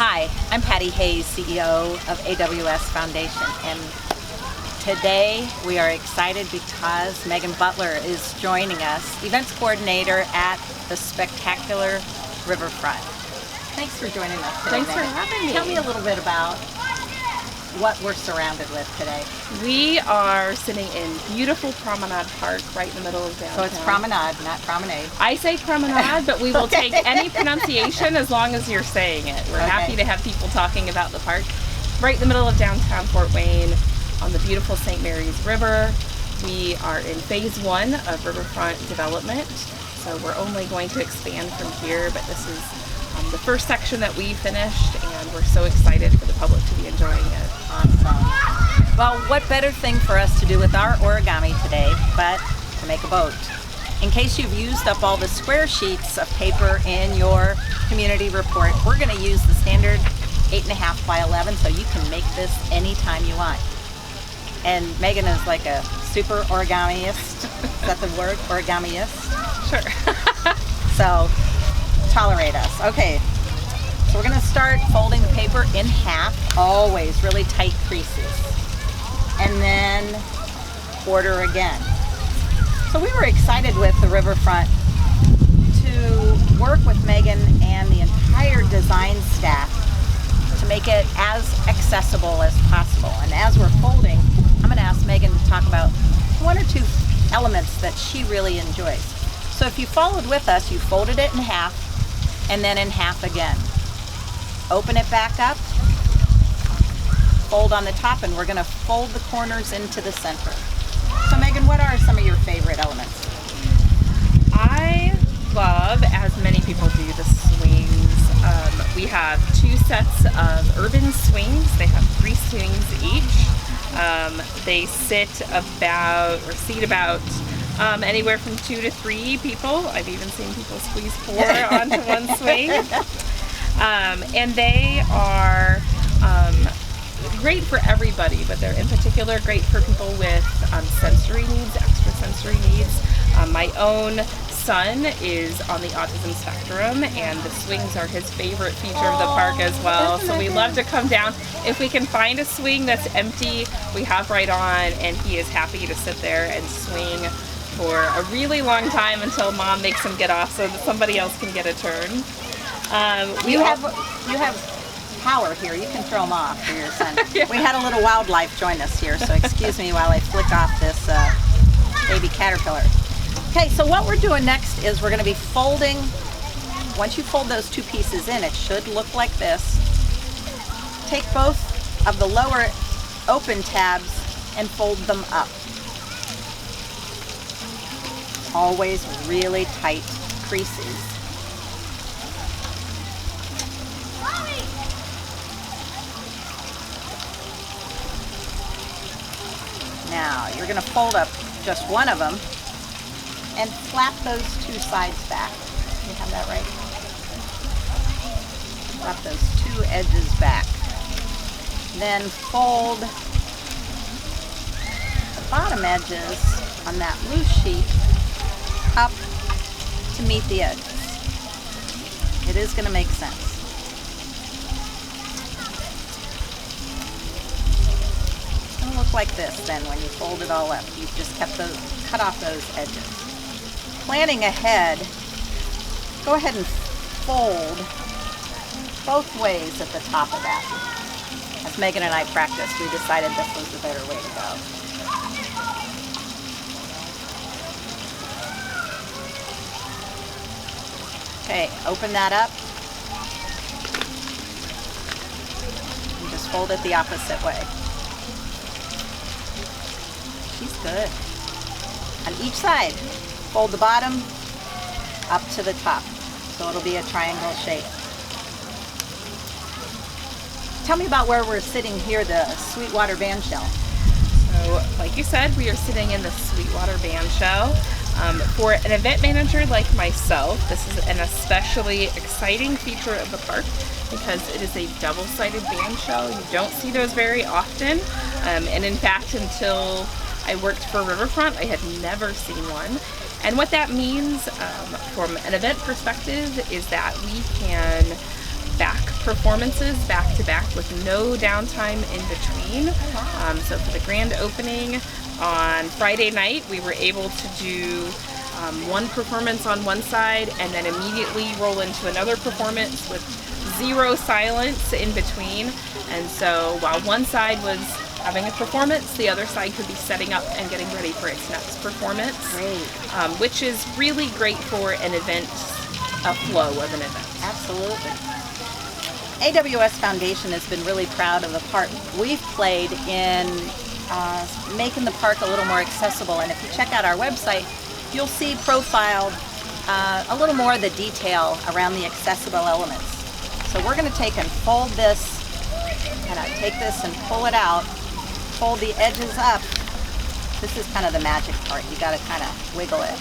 Hi, I'm Patti Hayes, CEO of AWS Foundation, and today we are excited because Megan Butler is joining us, events coordinator at the spectacular riverfront. Thanks for joining us today, Thanks for having me. Tell me a little bit about what we're surrounded with today. We are sitting in beautiful Promenade Park right in the middle of downtown. So it's Promenade, not Promenade. I say Promenade, but we will take any pronunciation as long as you're saying it. We're happy to have people talking about the park. Right in the middle of downtown Fort Wayne on the beautiful St. Mary's River. We are in phase 1 of riverfront development, so we're only going to expand from here, but this is the first section that we finished, and we're so excited for the public to be enjoying it. Awesome. Well, what better thing for us to do with our origami today but to make a boat? In case you've used up all the square sheets of paper in your community report, we're going to use the standard 8.5 by 11, so you can make this anytime you want. And Megan is like a super origamiist. Is that the word? Origamiist? Sure. So tolerate us. Okay, so we're going to start folding the paper in half, always really tight creases, and then quarter again. So we were excited with the riverfront to work with Megan and the entire design staff to make it as accessible as possible. And as we're folding, I'm going to ask Megan to talk about 1 or 2 elements that she really enjoys. So if you followed with us, you folded it in half and then in half again. Open it back up, fold on the top, and we're going to fold the corners into the center. So Megan, what are some of your favorite elements? I love, as many people do, the swings. We have 2 sets of urban swings. They have 3 swings each. They seat about anywhere from 2 to 3 people. I've even seen people squeeze 4 onto one swing. And they are great for everybody, but they're in particular great for people with sensory needs, extra sensory needs. My own son is on the autism spectrum, and the swings are his favorite feature of the park as well. So we love to come down. If we can find a swing that's empty, we hop right on, and he is happy to sit there and swing for a really long time until mom makes him get off so that somebody else can get a turn. You have power here. You can throw them off for your son. Yeah. We had a little wildlife join us here, so excuse me while I flick off this baby caterpillar. Okay, so what we're doing next is we're going to be folding. Once you fold those 2 pieces in, it should look like this. Take both of the lower open tabs and fold them up. Always really tight creases. Now you're going to fold up just one of them and flap those 2 sides back. You have that right? Flap those 2 edges back. Then fold the bottom edges on that loose sheet up to meet the edges. It is going to make sense. It's going to look like this then when you fold it all up. You've just cut off those edges. Planning ahead, go ahead and fold both ways at the top of that. As Megan and I practiced, we decided this was the better way to go. Okay, open that up and just fold it the opposite way. She's good. On each side, fold the bottom up to the top, so it'll be a triangle shape. Tell me about where we're sitting here, the Sweetwater Band Shell. So, like you said, we are sitting in the Sweetwater Band Shell. For an event manager like myself, this is an especially exciting feature of the park because it is a double-sided band shell. You don't see those very often, and in fact, until I worked for Riverfront, I had never seen one. And what that means from an event perspective is that we can back-to-back performances, back-to-back with no downtime in between. So for the grand opening on Friday night, we were able to do one performance on one side and then immediately roll into another performance with zero silence in between. And so while one side was having a performance, the other side could be setting up and getting ready for its next performance. Great. Which is really great for an event, a flow of an event. Absolutely. AWS Foundation has been really proud of the part we've played in making the park a little more accessible. And if you check out our website, you'll see profiled a little more of the detail around the accessible elements. So we're going to take and fold this, kind of take this and pull it out, fold the edges up. This is kind of the magic part. You got to kind of wiggle it.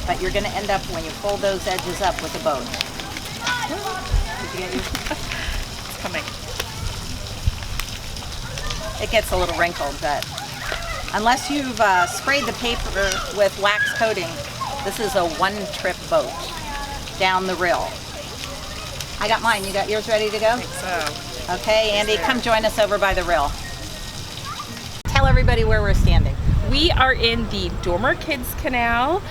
But you're going to end up, when you fold those edges up, with a boat. Did you get yours? It's coming. It gets a little wrinkled, but unless you've sprayed the paper with wax coating, this is a one-trip boat down the rill. I got mine. You got yours ready to go? I think so. Okay, Andy, come join us over by the rill. Tell everybody where we're standing. We are in the Dormer Kids Canal.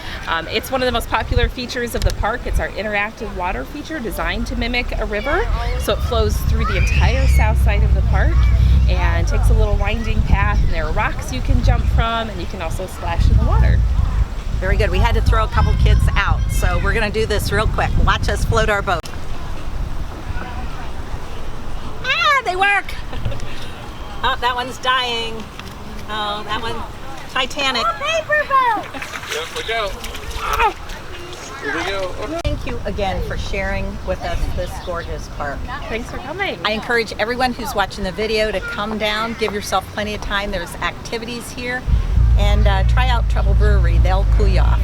It's one of the most popular features of the park. It's our interactive water feature designed to mimic a river. So it flows through the entire south side of the park and takes a little winding path, and there are rocks you can jump from, and you can also splash in the water. Very good. We had to throw a couple kids out, so we're going to do this real quick. Watch us float our boat. Ah, they work! Oh, that one's dying. Oh, that one, Titanic. Paper boat! Yep, we go. Here we go. Oh, no. Thank you again for sharing with us this gorgeous park. Thanks for coming. I encourage everyone who's watching the video to come down, give yourself plenty of time. There's activities here, and try out Trouble Brewery. They'll cool you off.